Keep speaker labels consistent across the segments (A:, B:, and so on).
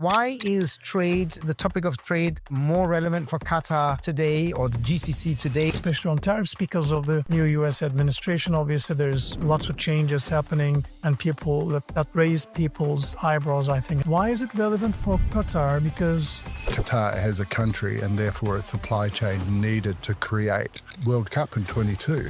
A: Why is the topic of trade, more relevant for Qatar today or the GCC today?
B: Especially on tariffs because of the new U.S. administration. Obviously, there's lots of changes happening and people that raise people's eyebrows, I think. Why is it relevant for Qatar? Because
C: Qatar as a country and therefore its supply chain needed to create World Cup in 22,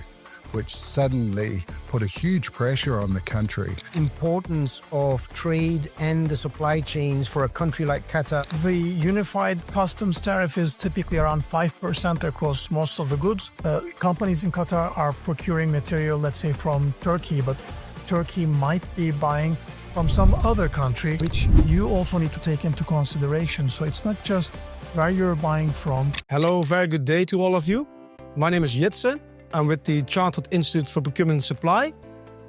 C: which suddenly put a huge pressure on the country.
A: Importance of trade and the supply chains for a country like Qatar.
B: The unified customs tariff is typically around 5% across most of the goods. Companies in Qatar are procuring material, let's say, from Turkey, but Turkey might be buying from some other country, which you also need to take into consideration. So it's not just where you're buying from.
D: Hello, very good day to all of you. My name is Jitse. I'm with the Chartered Institute for Procurement and Supply,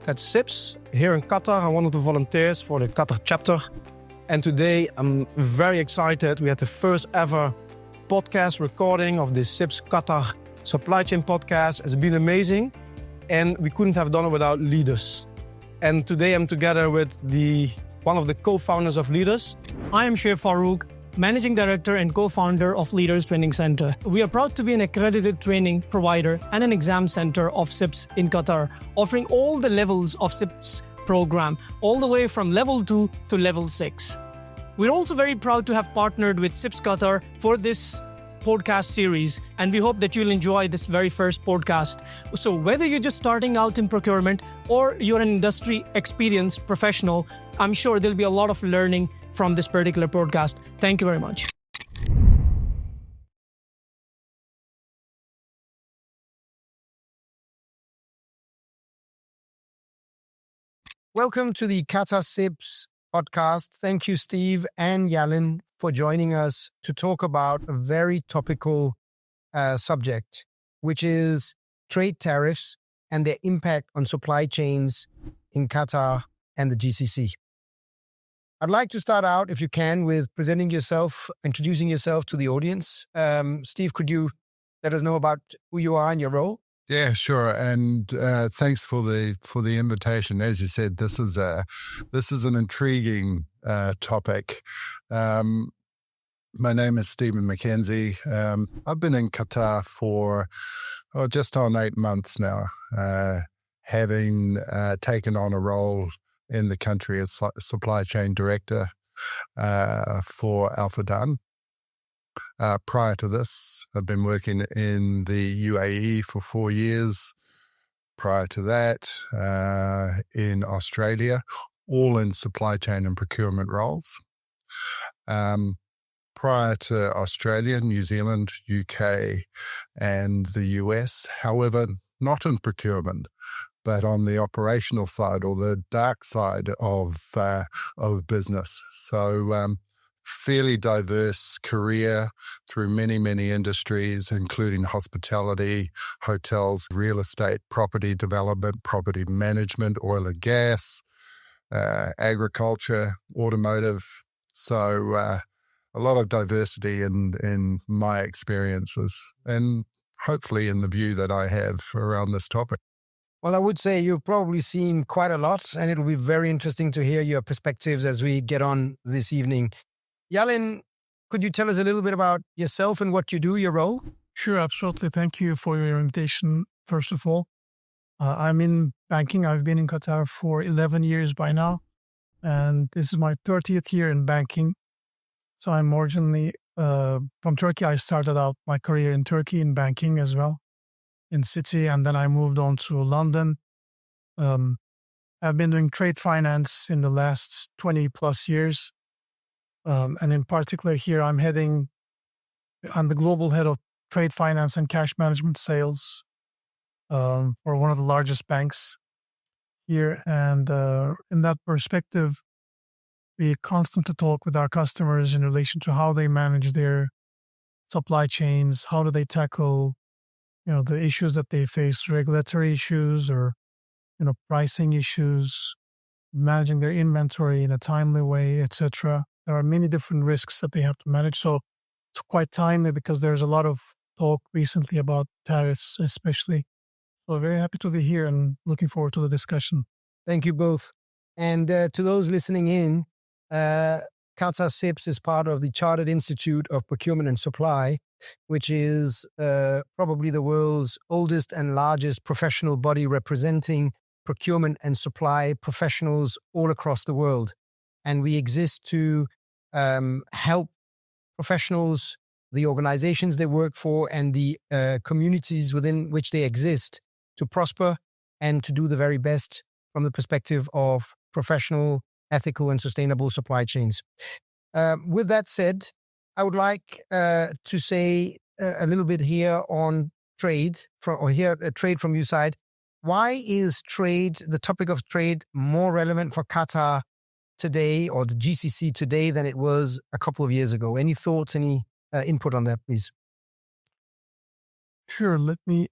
D: that's CIPS, here in Qatar. I'm one of the volunteers for the Qatar chapter. And today I'm very excited. We had the first ever podcast recording of the CIPS Qatar Supply Chain Podcast. It's been amazing. And we couldn't have done it without leaders. And today I'm together with one of the co-founders of Leaders.
E: I am Sheikh Farouk, Managing Director and co-founder of Leaders Training Center. We are proud to be an accredited training provider and an exam center of CIPS in Qatar, offering all the levels of CIPS program, all the way from level 2 to level 6. We're also very proud to have partnered with CIPS Qatar for this podcast series, and we hope that you'll enjoy this very first podcast. So whether you're just starting out in procurement or you're an industry experienced professional, I'm sure there'll be a lot of learning from this particular podcast. Thank you very much.
A: Welcome to the Qatar CIPS podcast. Thank you, Steve and Yalin, for joining us to talk about a very topical subject, which is trade tariffs and their impact on supply chains in Qatar and the GCC. I'd like to start out, if you can, with presenting yourself, introducing yourself to the audience. Steve, could you let us know about who you are and your role?
C: Yeah, sure. And thanks for the invitation. As you said, this is an intriguing topic. My name is Stephen McKenzie. I've been in Qatar for just on 8 months now, having taken on a role in the country as supply chain director for Al Fudan. Prior to this, I've been working in the UAE for 4 years. Prior to that, in Australia, all in supply chain and procurement roles. Prior to Australia, New Zealand, UK, and the US, however, not in procurement, but on the operational side or the dark side of business. So fairly diverse career through many, many industries, including hospitality, hotels, real estate, property development, property management, oil and gas, agriculture, automotive. So a lot of diversity in my experiences and hopefully in the view that I have around this topic.
A: Well, I would say you've probably seen quite a lot, and it'll be very interesting to hear your perspectives as we get on this evening. Yalin, could you tell us a little bit about yourself and what you do, your role?
B: Sure, absolutely. Thank you for your invitation, first of all. I'm in banking. I've been in Qatar for 11 years by now, and this is my 30th year in banking. So I'm originally from Turkey. I started out my career in Turkey in banking as well, in City, and then I moved on to London. I've been doing trade finance in the last 20 plus years. And in particular here, I'm the global head of trade finance and cash management sales for one of the largest banks here. And in that perspective, we constantly talk with our customers in relation to how they manage their supply chains, how do they tackle the issues that they face, regulatory issues or, pricing issues, managing their inventory in a timely way, etc. There are many different risks that they have to manage. So it's quite timely because there's a lot of talk recently about tariffs, especially. So very happy to be here and looking forward to the discussion.
A: Thank you both. And to those listening in, Qatar CIPS is part of the Chartered Institute of Procurement and Supply, which is probably the world's oldest and largest professional body representing procurement and supply professionals all across the world. And we exist to help professionals, the organizations they work for, and the communities within which they exist to prosper and to do the very best from the perspective of professional, ethical, and sustainable supply chains. With that said, I would like to say a little bit here on trade, trade from your side. Why is trade, the topic of trade, more relevant for Qatar today, or the GCC today, than it was a couple of years ago? Any thoughts, any input on that, please?
B: Sure, let me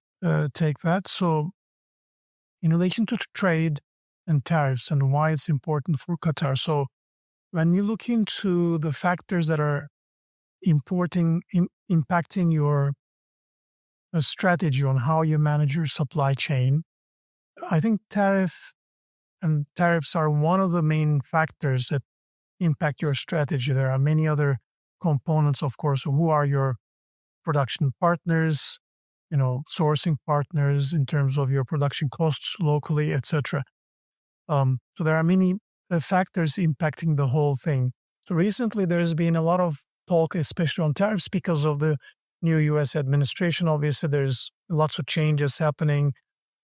B: take that. So in relation to trade and tariffs and why it's important for Qatar. So when you look into the factors that are impacting your strategy on how you manage your supply chain, I think tariffs are one of the main factors that impact your strategy. There are many other components, of course. Who are your production partners, sourcing partners in terms of your production costs locally, etc. So there are many factors impacting the whole thing. So recently there's been a lot of talk, especially on tariffs, because of the new U.S. administration. Obviously, there's lots of changes happening,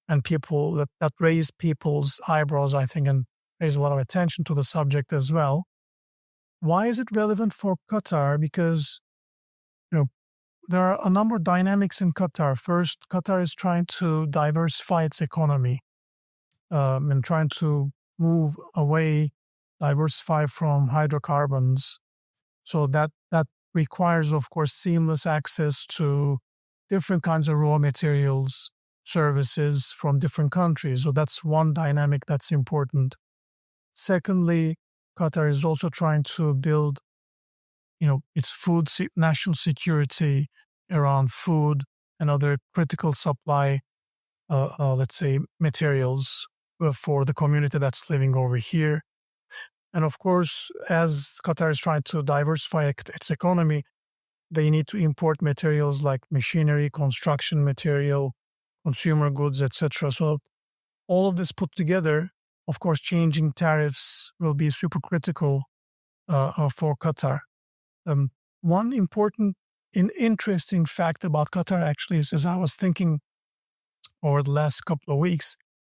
B: and people that raised people's eyebrows, I think, and raised a lot of attention to the subject as well. Why is it relevant for Qatar? Because there are a number of dynamics in Qatar. First, Qatar is trying to diversify its economy and trying to move away, diversify from hydrocarbons. So that requires, of course, seamless access to different kinds of raw materials, services from different countries. So that's one dynamic that's important. Secondly, Qatar is also trying to build, its national security around food and other critical supply, let's say, materials for the community that's living over here. And of course, as Qatar is trying to diversify its economy, they need to import materials like machinery, construction material, consumer goods, etc. So all of this put together, of course, changing tariffs will be super critical for Qatar. One important and interesting fact about Qatar actually is, as I was thinking over the last couple of weeks,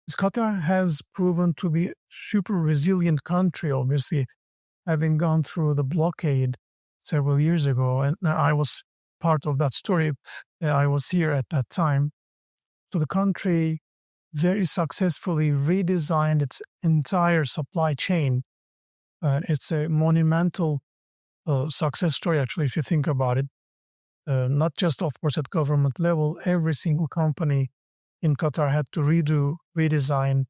B: is Qatar has proven to be a super resilient country, obviously, having gone through the blockade several years ago. And I was part of that story. I was here at that time. So the country very successfully redesigned its entire supply chain. It's a monumental success story, actually, if you think about it. Not just, of course, at government level, every single company in Qatar had to redesign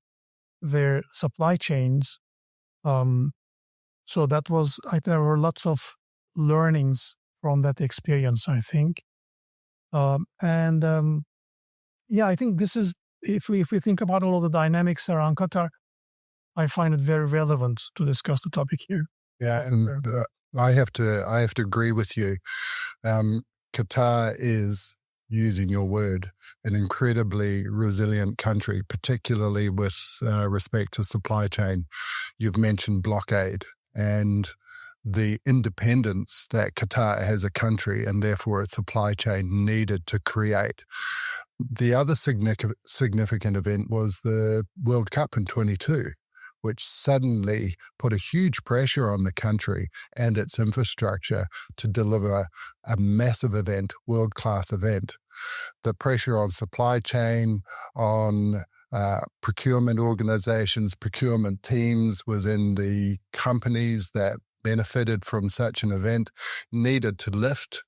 B: their supply chains. So that was, there were lots of learnings from that experience, I think. I think this is, if we think about all of the dynamics around Qatar, I find it very relevant to discuss the topic here.
C: Yeah, and I have to agree with you. Qatar is, using your word, an incredibly resilient country, particularly with respect to supply chain. You've mentioned blockade and the independence that Qatar as a country and therefore its supply chain needed to create. The other significant event was the World Cup in 22, which suddenly put a huge pressure on the country and its infrastructure to deliver a massive event, world-class event. The pressure on supply chain, on procurement organizations, procurement teams within the companies that benefited from such an event needed to lift.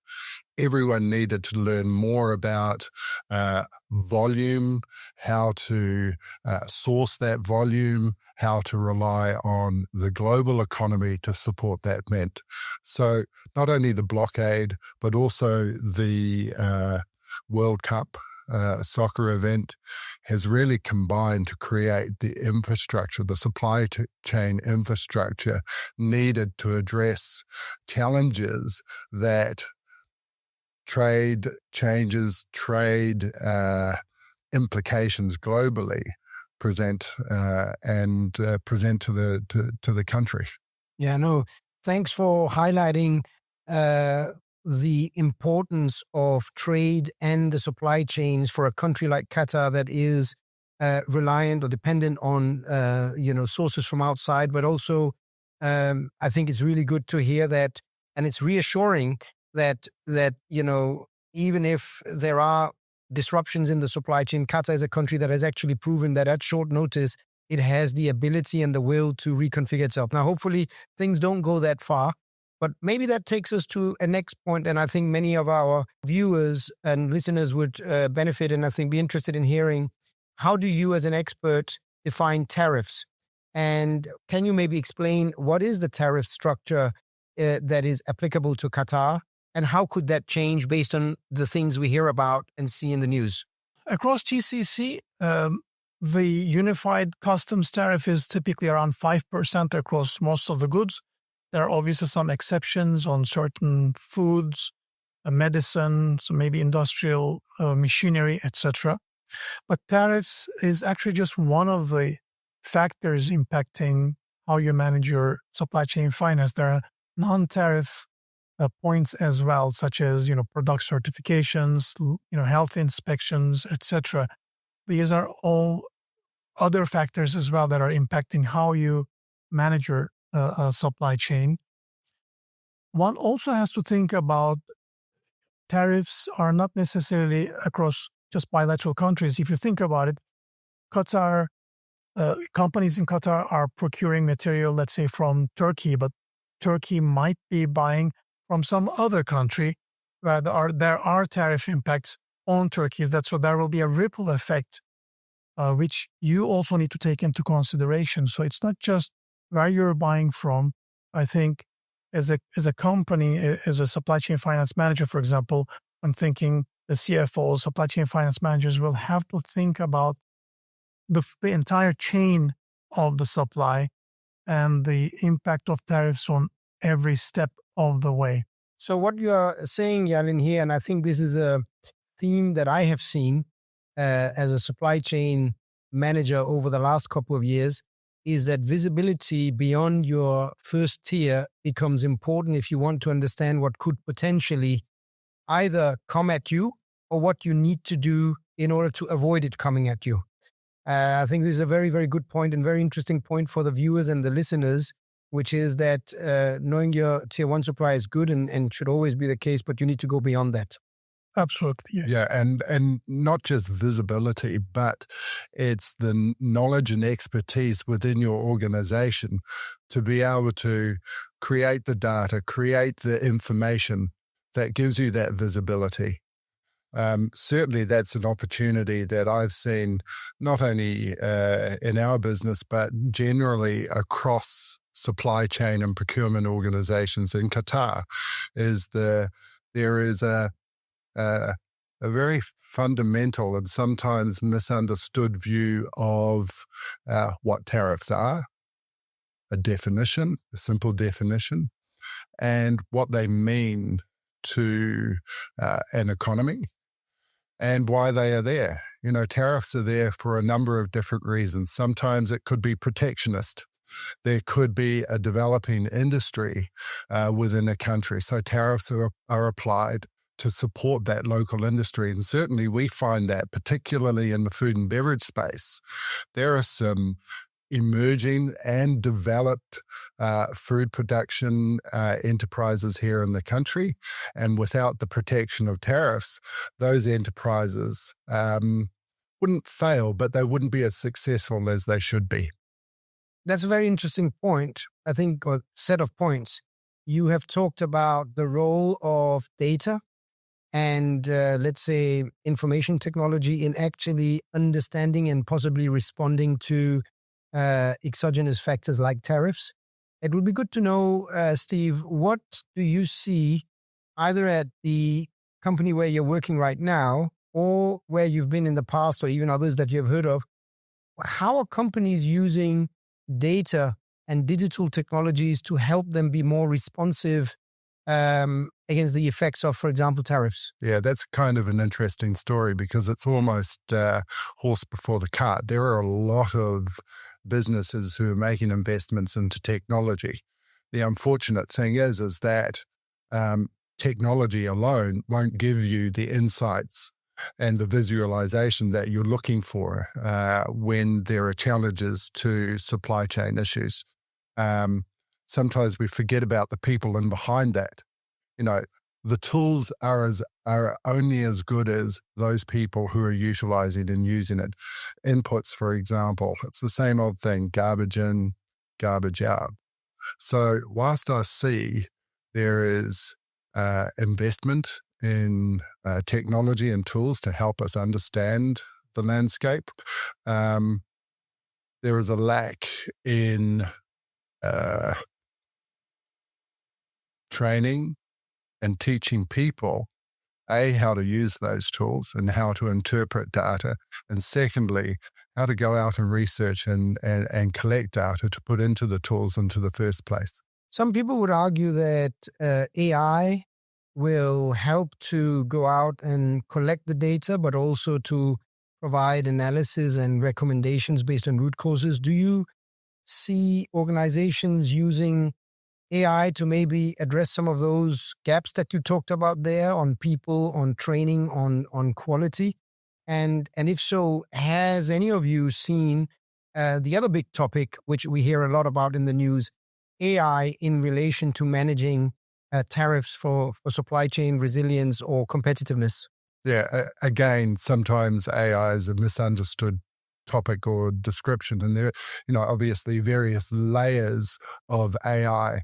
C: Everyone needed to learn more about volume, how to source that volume, how to rely on the global economy to support that event. So not only the blockade, but also the World Cup soccer event, has really combined to create the infrastructure, the supply chain infrastructure needed to address challenges that trade changes, trade implications globally present to the country.
A: Yeah, no, thanks for highlighting the importance of trade and the supply chains for a country like Qatar that is reliant or dependent on sources from outside, but also I think it's really good to hear that, and it's reassuring that even if there are disruptions in the supply chain, Qatar is a country that has actually proven that at short notice it has the ability and the will to reconfigure itself. Now, hopefully things don't go that far, but maybe that takes us to a next point, and I think many of our viewers and listeners would benefit and I think be interested in hearing, how do you as an expert define tariffs? And can you maybe explain what is the tariff structure that is applicable to Qatar? And how could that change based on the things we hear about and see in the news?
B: Across GCC, the unified customs tariff is typically around 5% across most of the goods. There are obviously some exceptions on certain foods, medicine, so maybe industrial machinery, etc. But tariffs is actually just one of the factors impacting how you manage your supply chain finance. There are non-tariff points as well, such as product certifications, health inspections, etc. These are all other factors as well that are impacting how you manage your supply chain. One also has to think about tariffs are not necessarily across just bilateral countries. If you think about it, Qatar companies in Qatar are procuring material, let's say from Turkey, but Turkey might be buying from some other country where there are tariff impacts on Turkey. So there will be a ripple effect, which you also need to take into consideration. So it's not just where you're buying from. I think as a company, as a supply chain finance manager, for example, I'm thinking the CFOs, supply chain finance managers will have to think about the entire chain of the supply and the impact of tariffs on every step of the way.
A: So what you are saying, Yalin, here, and I think this is a theme that I have seen as a supply chain manager over the last couple of years, is that visibility beyond your first tier becomes important if you want to understand what could potentially either come at you or what you need to do in order to avoid it coming at you. I think this is a very, very good point and very interesting point for the viewers and the listeners, which is that knowing your tier one supply is good and should always be the case, but you need to go beyond that.
B: Absolutely. Yes.
C: Yeah, and not just visibility, but it's the knowledge and expertise within your organization to be able to create the data, create the information that gives you that visibility. Certainly that's an opportunity that I've seen not only in our business, but generally across supply chain and procurement organizations in Qatar, is there is a very fundamental and sometimes misunderstood view of what tariffs are, a simple definition, and what they mean to an economy and why they are there. Tariffs are there for a number of different reasons. Sometimes it could be protectionist. There could be a developing industry within a country. So tariffs are applied to support that local industry. And certainly we find that particularly in the food and beverage space, there are some emerging and developed food production enterprises here in the country. And without the protection of tariffs, those enterprises wouldn't fail, but they wouldn't be as successful as they should be.
A: That's a very interesting point, I think, or set of points. You have talked about the role of data and, let's say, information technology in actually understanding and possibly responding to exogenous factors like tariffs. It would be good to know, Steve, what do you see either at the company where you're working right now or where you've been in the past, or even others that you've heard of, how are companies using data and digital technologies to help them be more responsive against the effects of, for example, tariffs?
C: Yeah, that's kind of an interesting story because it's almost horse before the cart. There are a lot of businesses who are making investments into technology. The unfortunate thing is that technology alone won't give you the insights and the visualization that you're looking for when there are challenges to supply chain issues. Sometimes we forget about the people in behind that. The tools are only as good as those people who are utilizing and using it. Inputs, for example, it's the same old thing, garbage in, garbage out. So whilst I see there is investment in technology and tools to help us understand the landscape, there is a lack in training and teaching people, how to use those tools and how to interpret data, and secondly, how to go out and research and collect data to put into the tools into the first place.
A: Some people would argue that AI will help to go out and collect the data, but also to provide analysis and recommendations based on root causes. Do you see organizations using AI to maybe address some of those gaps that you talked about there on people, on training, on quality? And if so, has any of you seen the other big topic, which we hear a lot about in the news, AI in relation to managing tariffs for supply chain resilience or competitiveness?
C: Yeah, again, sometimes AI is a misunderstood topic or description, and there, obviously various layers of AI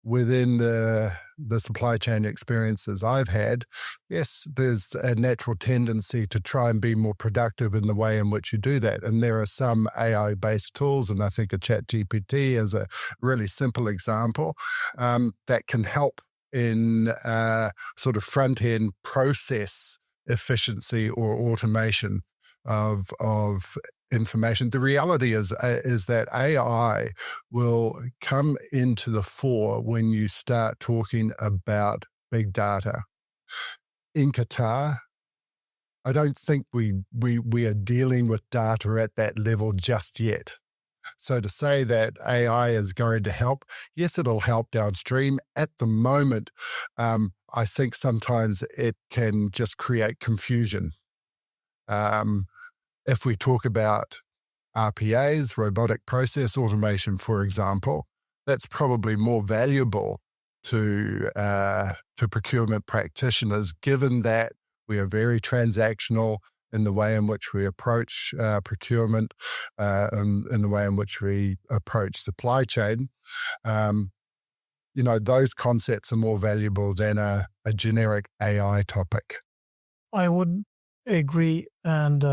C: within the supply chain experiences I've had. Yes, there's a natural tendency to try and be more productive in the way in which you do that, and there are some AI-based tools, and I think a ChatGPT is a really simple example that can help in sort of front-end process efficiency or automation of information. The reality is that AI will come into the fore when you start talking about big data. In Qatar, I don't think we are dealing with data at that level just yet. So to say that AI is going to help, yes, it'll help downstream. At the moment, I think sometimes it can just create confusion. If we talk about RPAs, robotic process automation, for example, that's probably more valuable to procurement practitioners, given that we are very transactional in the way in which we approach procurement, and in the way in which we approach supply chain. Those concepts are more valuable than a generic AI topic.
B: I would agree, and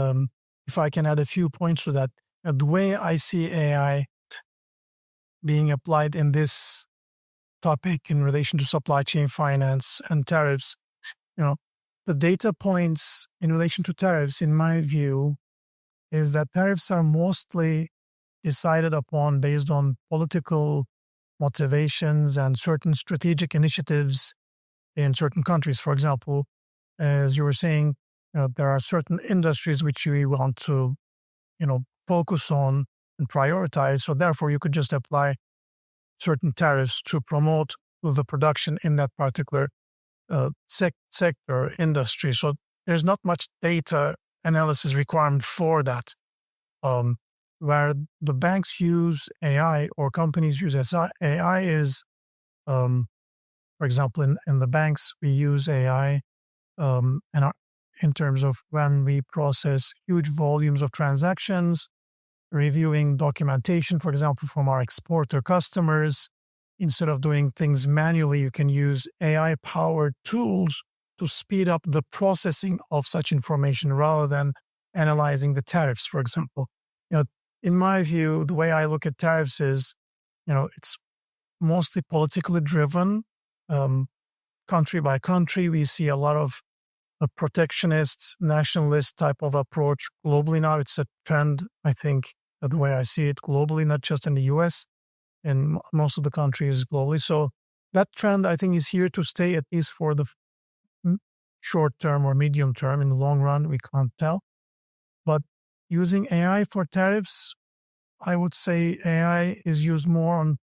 B: if I can add a few points to that, the way I see AI being applied in this topic in relation to supply chain finance and tariffs, the data points in relation to tariffs, in my view, is that tariffs are mostly decided upon based on political motivations and certain strategic initiatives in certain countries. For example, as you were saying, there are certain industries which we want to, focus on and prioritize. So therefore, you could just apply certain tariffs to promote the production in that particular sector, industry. So there's not much data analysis requirement for that. Where the banks use AI or companies use AI is, for example, in the banks, we use AI in terms of when we process huge volumes of transactions, reviewing documentation, for example, from our exporter customers. Instead of doing things manually, you can use AI-powered tools to speed up the processing of such information rather than analyzing the tariffs, for example. In my view, the way I look at tariffs is, it's mostly politically driven. Country by country, we see a lot of a protectionist, nationalist type of approach globally now. It's a trend, I think, the way I see it globally, not just in the US, in most of the countries globally. So that trend, I think, is here to stay, at least for the short term or medium term. In the long run, we can't tell. But using AI for tariffs, I would say AI is used more on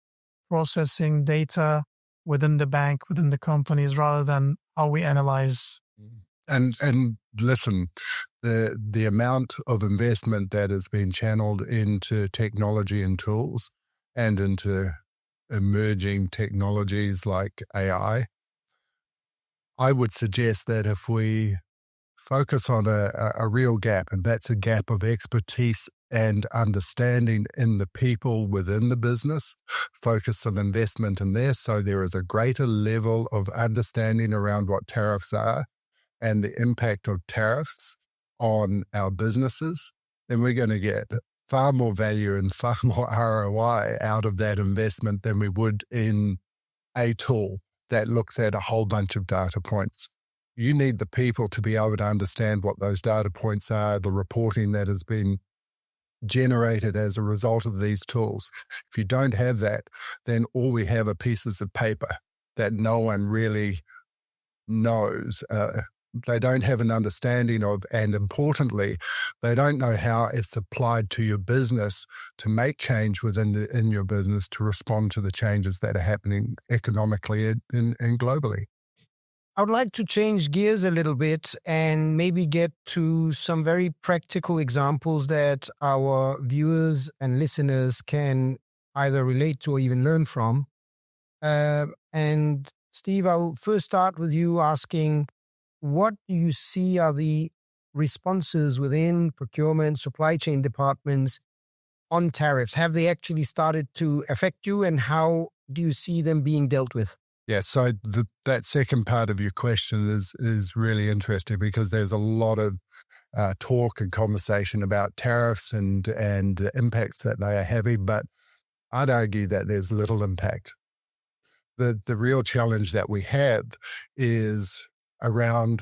B: processing data within the bank, within the companies, rather than how we analyze.
C: And listen, the amount of investment that has been channeled into technology and tools and into emerging technologies like AI, I would suggest that if we focus on a real gap, and that's a gap of expertise and understanding in the people within the business, focus some investment in there so there is a greater level of understanding around what tariffs are and the impact of tariffs on our businesses, then we're going to get far more value and far more ROI out of that investment than we would in a tool that looks at a whole bunch of data points. You need the people to be able to understand what those data points are, the reporting that has been generated as a result of these tools. If you don't have that, then all we have are pieces of paper that no one really knows. They don't have an understanding of, and importantly, they don't know how it's applied to your business to make change in your business to respond to the changes that are happening economically and globally.
A: I would like to change gears a little bit and maybe get to some very practical examples that our viewers and listeners can either relate to or even learn from. And Steve, I'll first start with you asking, what do you see are the responses within procurement, supply chain departments on tariffs? Have they actually started to affect you, and how do you see them being dealt with?
C: Yeah, so that second part of your question is really interesting, because there's a lot of talk and conversation about tariffs and the impacts that they are having, but I'd argue that there's little impact. The real challenge that we have is around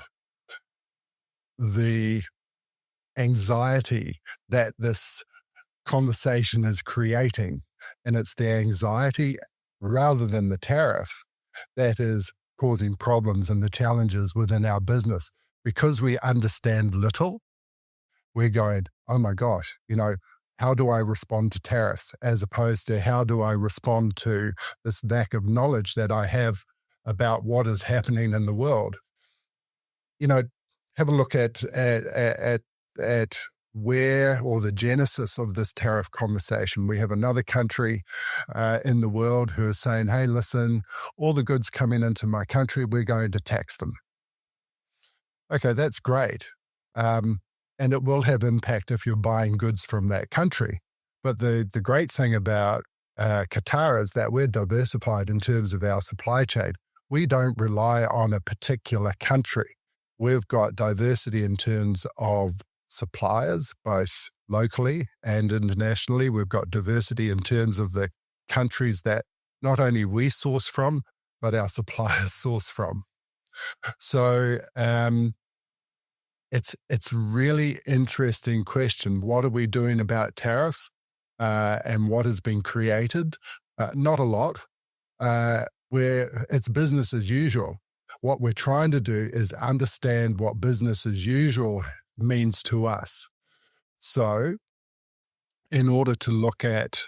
C: the anxiety that this conversation is creating, and it's the anxiety rather than the tariff that is causing problems and the challenges within our business. Because we understand little, we're going, oh my gosh, how do I respond to tariffs, as opposed to how do I respond to this lack of knowledge that I have about what is happening in the world. Have a look at where, or the genesis of this tariff conversation. We have another country in the world who is saying, hey, listen, all the goods coming into my country, we're going to tax them. Okay, that's great. And it will have impact if you're buying goods from that country. But the great thing about Qatar is that we're diversified in terms of our supply chain. We don't rely on a particular country. We've got diversity in terms of suppliers, both locally and internationally. We've got diversity in terms of the countries that not only we source from, but our suppliers source from. So it's really interesting question. What are we doing about tariffs and what has been created? Not a lot. Where it's business as usual. What we're trying to do is understand what business as usual means to us. So in order to look at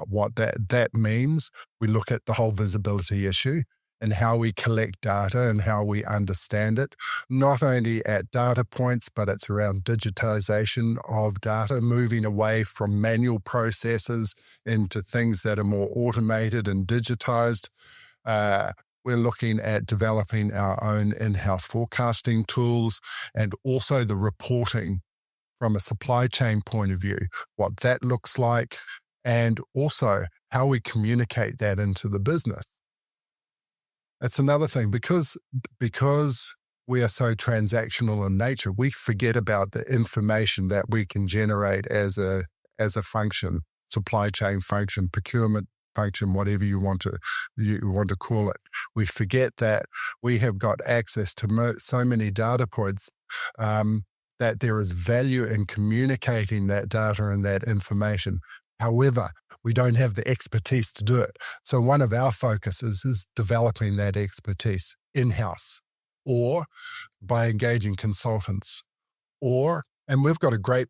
C: what that means, we look at the whole visibility issue and how we collect data and how we understand it, not only at data points, but it's around digitization of data, moving away from manual processes into things that are more automated and digitized. We're looking at developing our own in-house forecasting tools, and also the reporting from a supply chain point of view, what that looks like, and also how we communicate that into the business. That's another thing, because we are so transactional in nature, we forget about the information that we can generate as a function, supply chain function, procurement function, whatever you want to call it. We forget that we have got access to so many data points that there is value in communicating that data and that information. However, we don't have the expertise to do it. So one of our focuses is developing that expertise in-house or by engaging consultants and we've got a great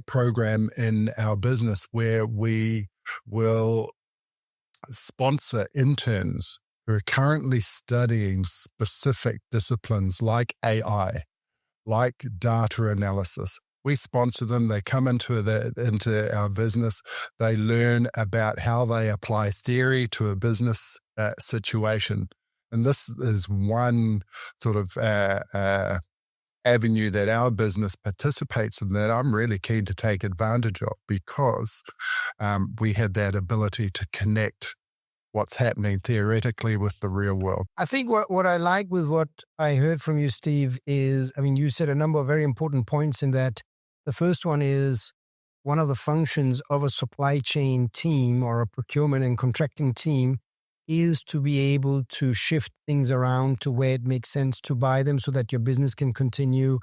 C: program in our business where we will sponsor interns who are currently studying specific disciplines like AI, like data analysis. We sponsor them. They come into our business. They learn about how they apply theory to a business situation. And this is one sort of avenue that our business participates in that I'm really keen to take advantage of, because we have that ability to connect what's happening theoretically with the real world.
A: I think what I like with what I heard from you, Steve, is, I mean, you said a number of very important points in that. The first one is one of the functions of a supply chain team or a procurement and contracting team is to be able to shift things around to where it makes sense to buy them so that your business can continue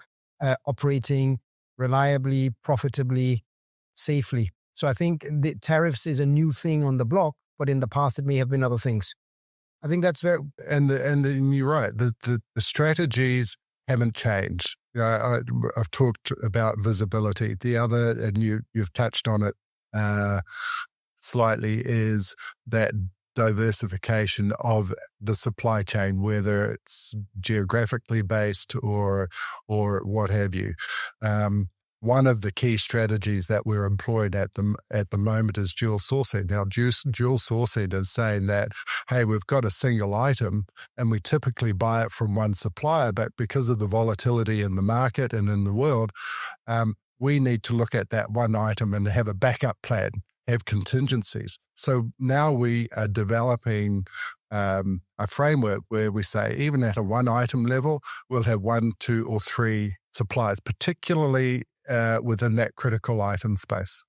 A: operating reliably, profitably, safely. So I think the tariffs is a new thing on the block, but in the past it may have been other things. I think that's very...
C: And you're right, the strategies haven't changed. I've talked about visibility. The other, and you've touched on it slightly, is that diversification of the supply chain, whether it's geographically based or what have you. One of the key strategies that we're employed at the moment is dual sourcing. Now, dual sourcing is saying that, hey, we've got a single item and we typically buy it from one supplier, but because of the volatility in the market and in the world, we need to look at that one item and have a backup plan, have contingencies. So now we are developing a framework where we say, even at a one item level, we'll have 1, 2, or 3 suppliers, particularly within that critical item space.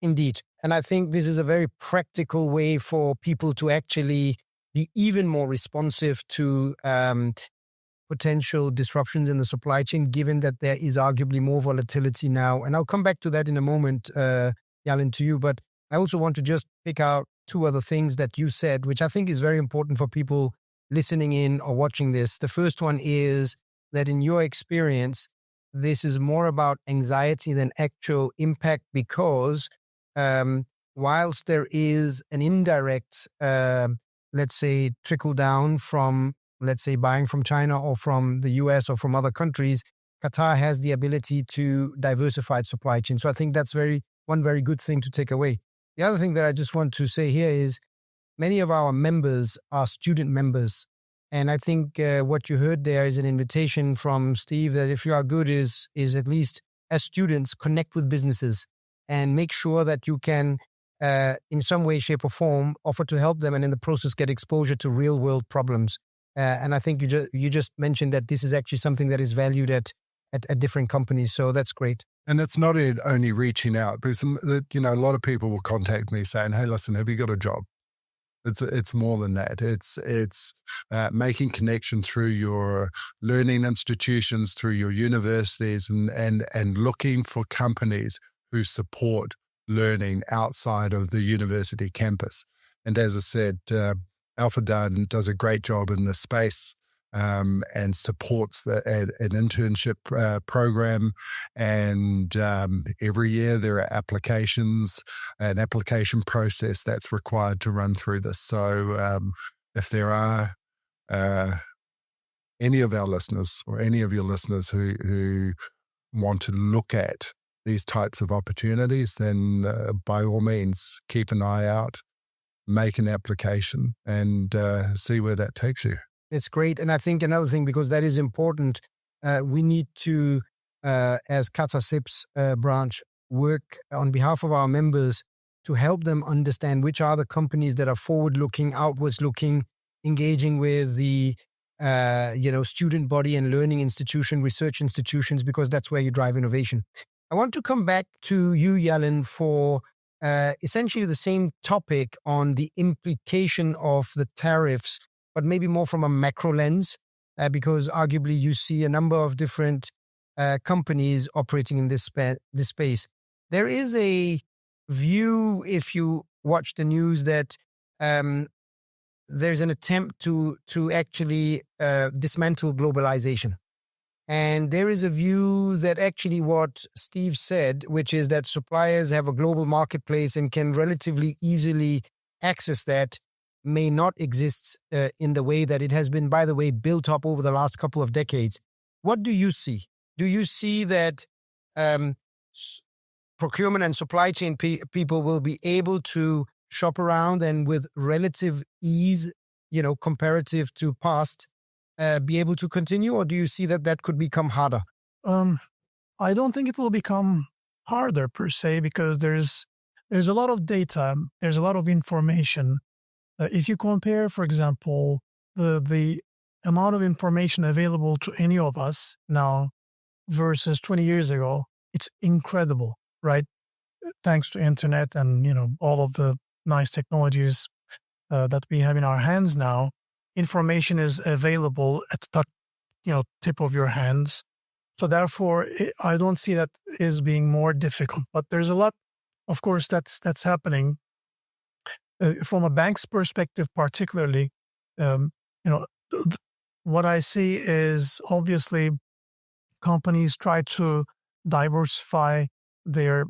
A: Indeed. And I think this is a very practical way for people to actually be even more responsive to potential disruptions in the supply chain, given that there is arguably more volatility now. And I'll come back to that in a moment, Yalin, to you. But I also want to just pick out 2 other things that you said, which I think is very important for people listening in or watching this. The first one is that in your experience, this is more about anxiety than actual impact, because whilst there is an indirect, let's say, trickle down from, let's say, buying from China or from the US or from other countries, Qatar has the ability to diversify its supply chain. So I think that's one very good thing to take away. The other thing that I just want to say here is many of our members are student members. And I think what you heard there is an invitation from Steve that if you are good is at least as students, connect with businesses and make sure that you can, in some way, shape or form, offer to help them and in the process get exposure to real world problems. And I think you just mentioned that this is actually something that is valued at different companies. So that's great.
C: And it's not only reaching out, because a lot of people will contact me saying, hey, listen, have you got a job? It's more than that. It's making connection through your learning institutions, through your universities, and looking for companies who support learning outside of the university campus. And as I said, Alpha Dun does a great job in this space and supports an internship program. And every year there are an application process that's required to run through this. So if there are any of our listeners or any of your listeners who want to look at these types of opportunities, then by all means, keep an eye out, make an application, and see where that takes you.
A: It's great. And I think another thing, because that is important, we need to, as Qatar CIPS branch, work on behalf of our members to help them understand which are the companies that are forward-looking, outwards-looking, engaging with the student body and learning institution, research institutions, because that's where you drive innovation. I want to come back to you, Yalin, for essentially the same topic on the implication of the tariffs, but maybe more from a macro lens, because arguably you see a number of different companies operating in this space. There is a view, if you watch the news, that there's an attempt to actually dismantle globalization. And there is a view that actually what Steve said, which is that suppliers have a global marketplace and can relatively easily access that, may not exist in the way that it has been, by the way, built up over the last couple of decades. What do you see? Do you see that procurement and supply chain people will be able to shop around and with relative ease, comparative to past, be able to continue? Or do you see that that could become harder?
B: I don't think it will become harder per se, because there's a lot of data, there's a lot of information. If you compare, for example, the amount of information available to any of us now versus 20 years ago, it's incredible, right? Thanks to internet and, all of the nice technologies that we have in our hands now, information is available at the tip of your hands. So therefore, I don't see that as being more difficult. But there's a lot, of course, that's happening. From a bank's perspective, particularly, what I see is obviously companies try to diversify their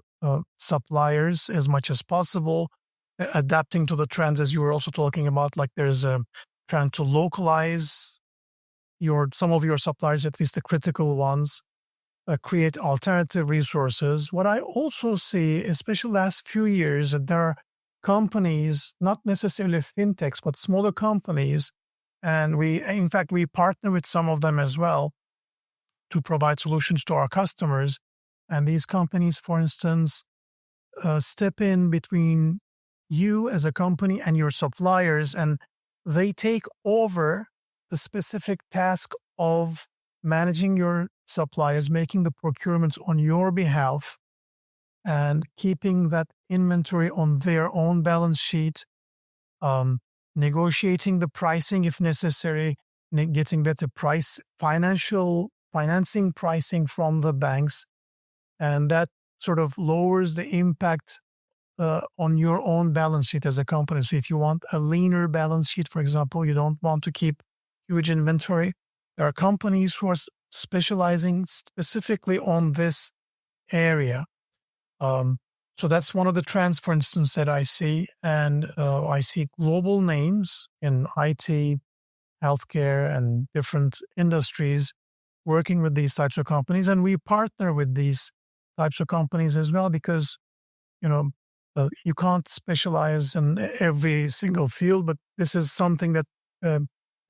B: suppliers as much as possible, adapting to the trends, as you were also talking about. Like there's a trend to localize some of your suppliers, at least the critical ones, create alternative resources. What I also see, especially last few years, that there are companies, not necessarily fintechs, but smaller companies, and we partner with some of them as well to provide solutions to our customers. And these companies, for instance, step in between you as a company and your suppliers, and they take over the specific task of managing your suppliers, making the procurements on your behalf, and keeping that inventory on their own balance sheet, negotiating the pricing if necessary, getting better financing pricing from the banks. And that sort of lowers the impact on your own balance sheet as a company. So if you want a leaner balance sheet, for example, you don't want to keep huge inventory, there are companies who are specializing specifically on this area. So that's one of the trends, for instance, that I see. And I see global names in IT, healthcare, and different industries working with these types of companies. And we partner with these types of companies as well, because, you can't specialize in every single field, but this is something that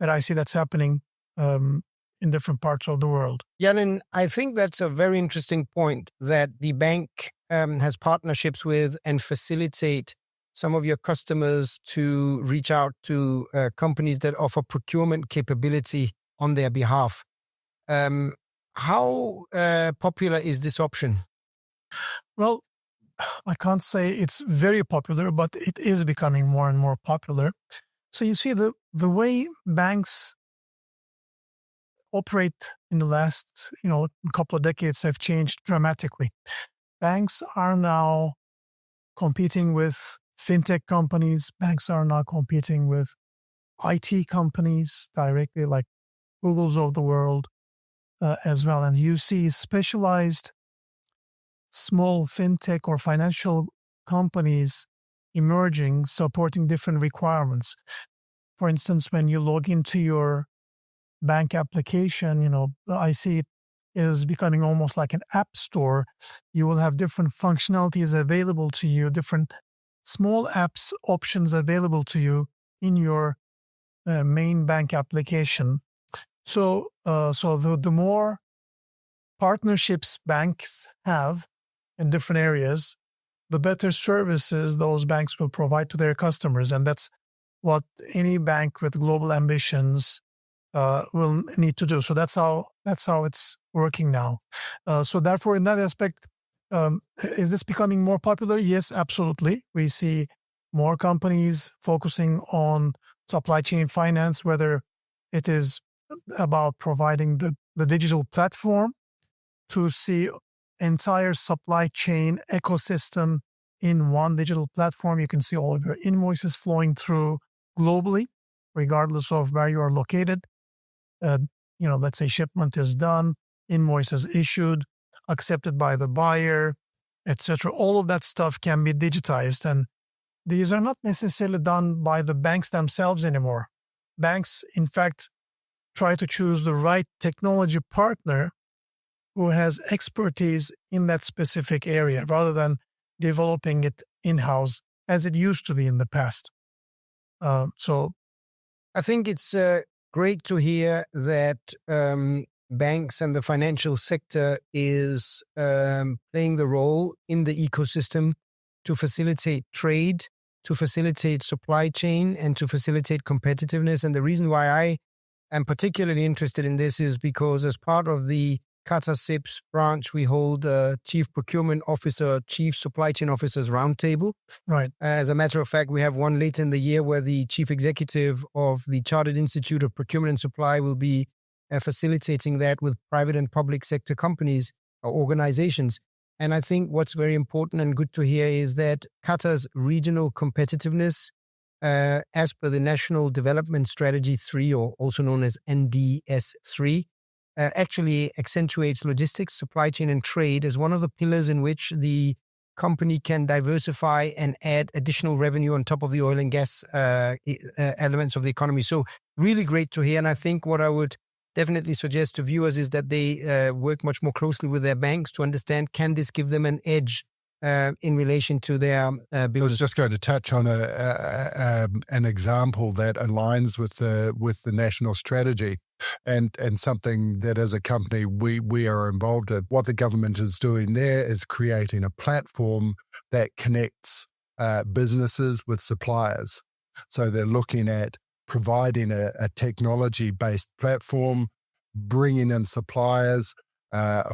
B: I see that's happening in different parts of the world.
A: Jalin, I think that's a very interesting point, that the bank has partnerships with and facilitate some of your customers to reach out to companies that offer procurement capability on their behalf. How popular is this option?
B: Well, I can't say it's very popular, but it is becoming more and more popular. So you see, the way banks operate in the last couple of decades have changed dramatically. Banks are now competing with fintech companies. Banks are now competing with IT companies directly, like Google's of the world as well. And you see specialized small fintech or financial companies emerging, supporting different requirements. For instance, when you log into your bank application, I see it is becoming almost like an app store. You will have different functionalities available to you, different small apps options available to you in your main bank application. So the more partnerships banks have in different areas, the better services those banks will provide to their customers. And that's what any bank with global ambitions will need to do. So that's how it's working now. So therefore, in that aspect, Is this becoming more popular? Yes, absolutely. We see more companies focusing on supply chain finance, whether it is about providing the digital platform to see entire supply chain ecosystem in one digital platform. You can see all of your invoices flowing through globally, regardless of where you are located. Let's say shipment is done, invoice is issued, accepted by the buyer, etc. All of that stuff can be digitized, and these are not necessarily done by the banks themselves anymore. Banks, in fact, try to choose the right technology partner who has expertise in that specific area rather than developing it in-house as it used to be in the past. So
A: I think it's great to hear that banks and the financial sector is playing the role in the ecosystem to facilitate trade, to facilitate supply chain, and to facilitate competitiveness. And the reason why I am particularly interested in this is because as part of the Qatar CIPS branch, we hold a Chief Procurement Officer, Chief Supply Chain Officers Roundtable.
B: Right.
A: As a matter of fact, we have one later in the year where the Chief Executive of the Chartered Institute of Procurement and Supply will be facilitating that with private and public sector companies or organizations. And I think what's very important and good to hear is that Qatar's regional competitiveness, as per the National Development Strategy 3, or also known as NDS 3, actually accentuates logistics, supply chain, and trade as one of the pillars in which the company can diversify and add additional revenue on top of the oil and gas elements of the economy. So really great to hear. And I think what I would definitely suggest to viewers is that they work much more closely with their banks to understand, can this give them an edge in relation to their business?
C: I was just going to touch on an example that aligns with the national strategy and something that as a company we are involved in. What the government is doing there is creating a platform that connects businesses with suppliers. So they're looking at providing a technology-based platform, bringing in suppliers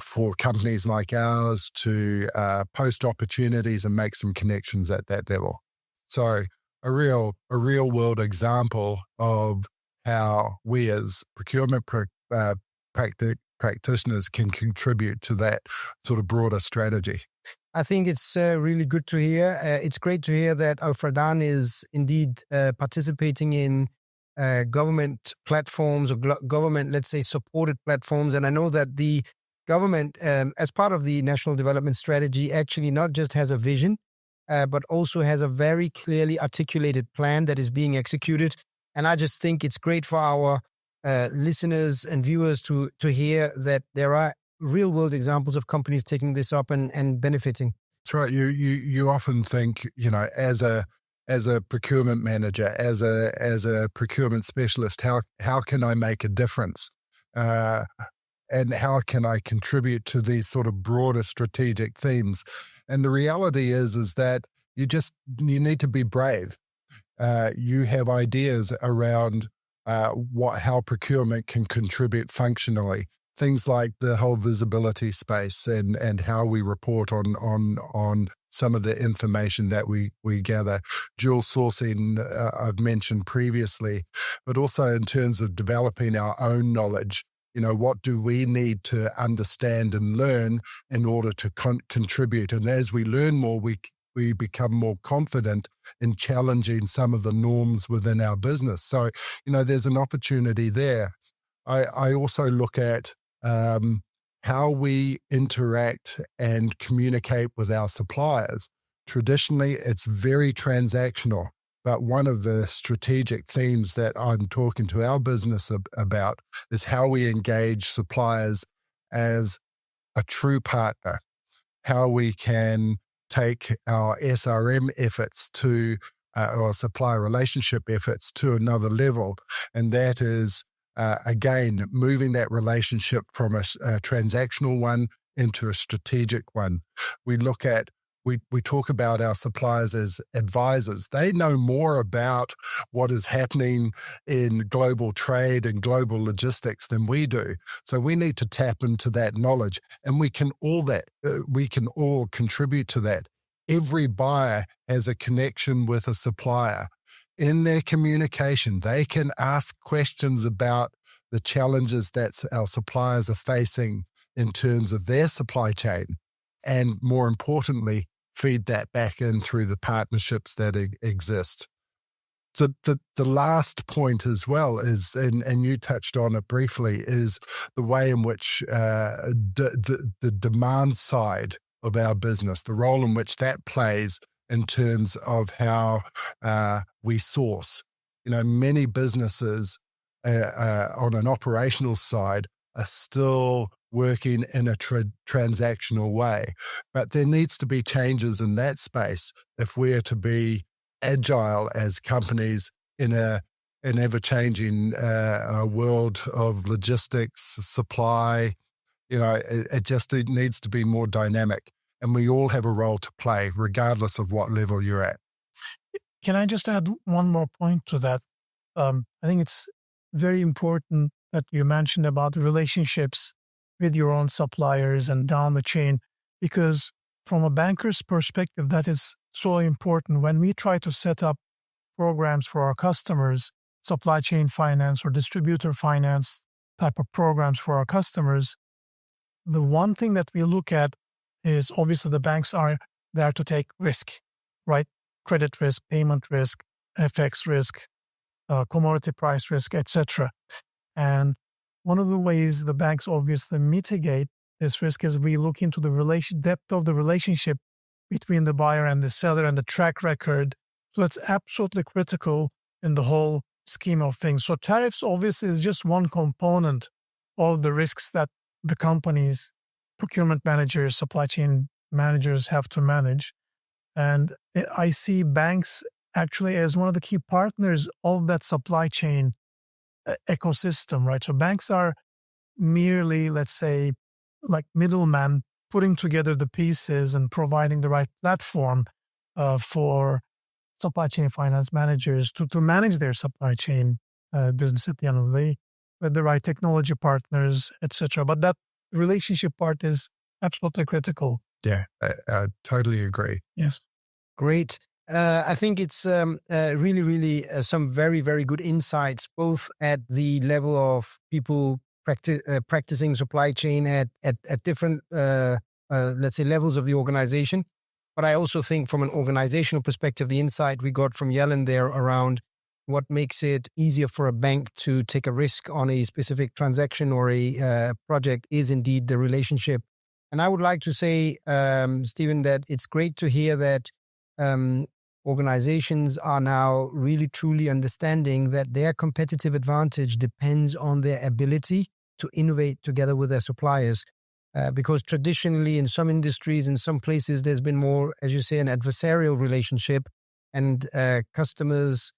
C: for companies like ours to post opportunities and make some connections at that level. So a real world example of how we as procurement practitioners can contribute to that sort of broader strategy.
A: I think it's really good to hear. It's great to hear that Al Fardan is indeed participating in government platforms or government, let's say, supported platforms. And I know that the government, as part of the National Development Strategy, actually not just has a vision, but also has a very clearly articulated plan that is being executed. And I just think it's great for our listeners and viewers to hear that there are real world examples of companies taking this up and benefiting.
C: That's right. You often think, as a procurement manager, as a procurement specialist, how can I make a difference? And how can I contribute to these sort of broader strategic themes? And the reality is that you need to be brave. You have ideas around how procurement can contribute functionally. Things like the whole visibility space and how we report on some of the information that we gather. Dual sourcing, I've mentioned previously, but also in terms of developing our own knowledge. What do we need to understand and learn in order to contribute? And as we learn more, we become more confident in challenging some of the norms within our business. So, there's an opportunity there. I also look at how we interact and communicate with our suppliers. Traditionally, it's very transactional. But one of the strategic themes that I'm talking to our business about is how we engage suppliers as a true partner, how we can take our SRM efforts to our supplier relationship efforts to another level. And that is, again, moving that relationship from a transactional one into a strategic one. We look at we talk about our suppliers as advisors. They know more about what is happening in global trade and global logistics than we do. So we need to tap into that knowledge, and we can all contribute to that. Every buyer has a connection with a supplier. In their communication, they can ask questions about the challenges that our suppliers are facing in terms of their supply chain, and more importantly, feed that back in through the partnerships that exist. The last point as well is, and you touched on it briefly, is the way in which the demand side of our business, the role in which that plays in terms of how we source. Many businesses on an operational side are still working in a transactional way. But there needs to be changes in that space if we are to be agile as companies in an ever-changing world of logistics, supply. It needs to be more dynamic. And we all have a role to play, regardless of what level you're at.
B: Can I just add one more point to that? I think it's very important that you mentioned about relationships with your own suppliers and down the chain, because from a banker's perspective, that is so important. When we try to set up programs for our customers, supply chain finance or distributor finance type of programs for our customers, the one thing that we look at is obviously the banks are there to take risk, right? Credit risk, payment risk, FX risk, commodity price risk, etc. And one of the ways the banks obviously mitigate this risk is we look into the depth of the relationship between the buyer and the seller and the track record. So that's absolutely critical in the whole scheme of things. So tariffs obviously is just one component of the risks that the companies, procurement managers, supply chain managers have to manage. And I see banks actually as one of the key partners of that supply chain ecosystem, right? So banks are merely, let's say, like middlemen putting together the pieces and providing the right platform for supply chain finance managers to manage their supply chain business at the end of the day with the right technology partners, etc. But that relationship part is absolutely critical.
C: Yeah, I totally agree.
B: Yes.
A: Great. I think it's really some very, very good insights, both at the level of people practicing supply chain at different, let's say, levels of the organization. But I also think from an organizational perspective, the insight we got from Yellen there around what makes it easier for a bank to take a risk on a specific transaction or a project is indeed the relationship. And I would like to say, Stephen, that it's great to hear that organizations are now really truly understanding that their competitive advantage depends on their ability to innovate together with their suppliers. Because traditionally in some industries, in some places, there's been more, as you say, an adversarial relationship, and customers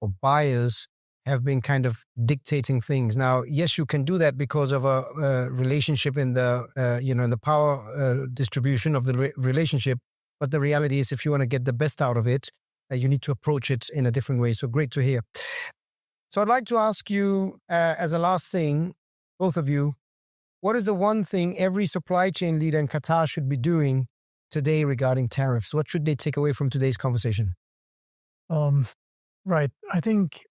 A: or buyers have been kind of dictating things. Now, yes, you can do that because of a relationship in the, in the power distribution of the relationship. But the reality is, if you want to get the best out of it, you need to approach it in a different way. So great to hear. So I'd like to ask you, as a last thing, both of you, what is the one thing every supply chain leader in Qatar should be doing today regarding tariffs? What should they take away from today's conversation?
B: Right. I think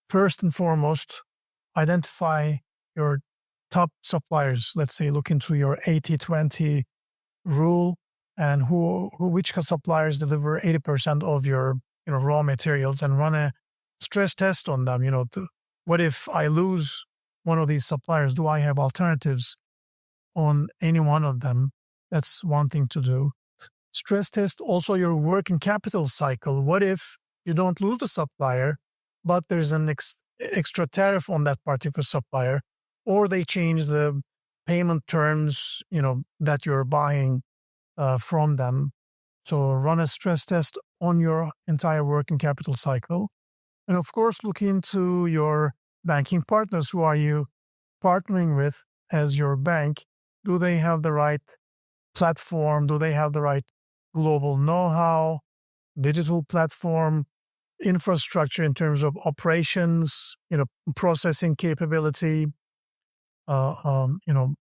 B: first and foremost, identify your top suppliers. Let's say look into your 80-20 rule and which suppliers deliver 80% of your raw materials, and run a stress test on them. What if I lose one of these suppliers? Do I have alternatives on any one of them? That's one thing to do. Stress test also your working capital cycle. What if you don't lose the supplier, but there's an extra tariff on that particular supplier, or they change the payment terms, that you're buying from them? So run a stress test on your entire working capital cycle. And of course, look into your banking partners. Who are you partnering with as your bank? Do they have the right platform? Do they have the right global know-how, digital platform, infrastructure in terms of operations, processing capability, and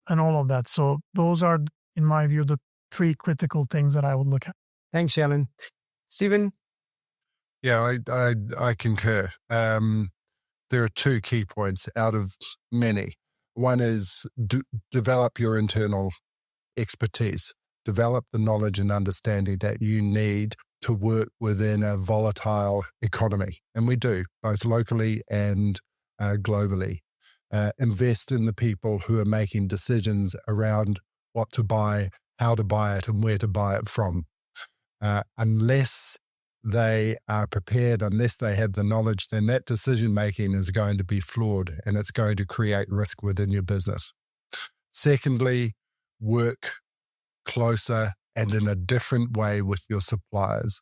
B: all of that. So those are, in my view, the three critical things that I would look at.
A: Thanks, Yalin. Stephen?
C: Yeah, I concur. There are two key points out of many. One is develop your internal expertise, develop the knowledge and understanding that you need to work within a volatile economy. And we do, both locally and globally. Invest in the people who are making decisions around what to buy, how to buy it, and where to buy it from. Unless they are prepared, unless they have the knowledge, then that decision-making is going to be flawed and it's going to create risk within your business. Secondly, work closer and in a different way with your suppliers.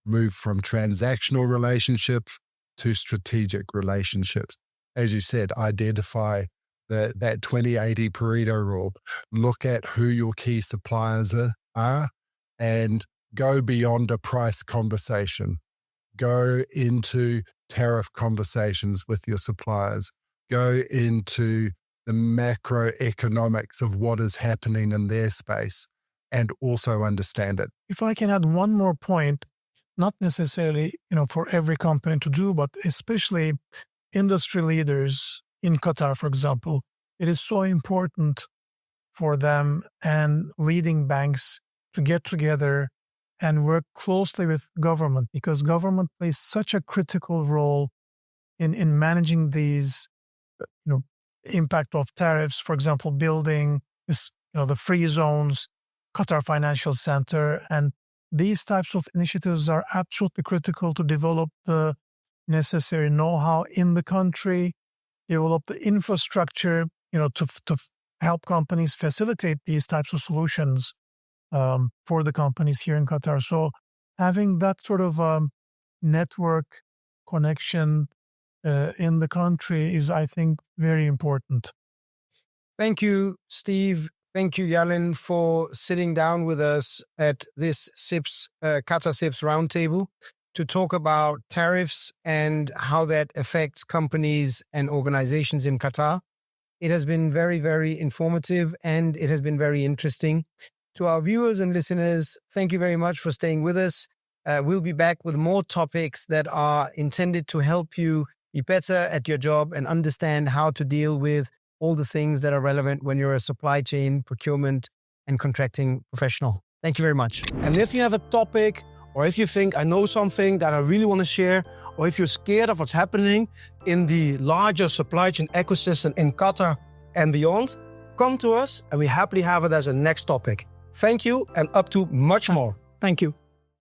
C: Move from transactional relationships to strategic relationships. As you said, identify that 20-80 Pareto rule. Look at who your key suppliers are and go beyond a price conversation. Go into tariff conversations with your suppliers. Go into the macroeconomics of what is happening in their space and also understand it.
B: If I can add one more point, not necessarily, for every company to do, but especially industry leaders in Qatar, for example, it is so important for them and leading banks to get together and work closely with government, because government plays such a critical role in managing these, impact of tariffs. For example, building this, the free zones, Qatar Financial Center, and these types of initiatives are absolutely critical to develop the necessary know-how in the country, develop the infrastructure, to help companies facilitate these types of solutions for the companies here in Qatar. So having that sort of network connection in the country is, I think, very important.
A: Thank you, Steve. Thank you, Yalin, for sitting down with us at this CIPS, Qatar CIPS roundtable to talk about tariffs and how that affects companies and organizations in Qatar. It has been very, very informative and it has been very interesting. To our viewers and listeners, thank you very much for staying with us. We'll be back with more topics that are intended to help you be better at your job and understand how to deal with all the things that are relevant when you're a supply chain, procurement, and contracting professional. Thank you very much.
D: And if you have a topic, or if you think I know something that I really want to share, or if you're scared of what's happening in the larger supply chain ecosystem in Qatar and beyond, come to us and we happily have it as a next topic. Thank you and up to much more.
E: Thank you.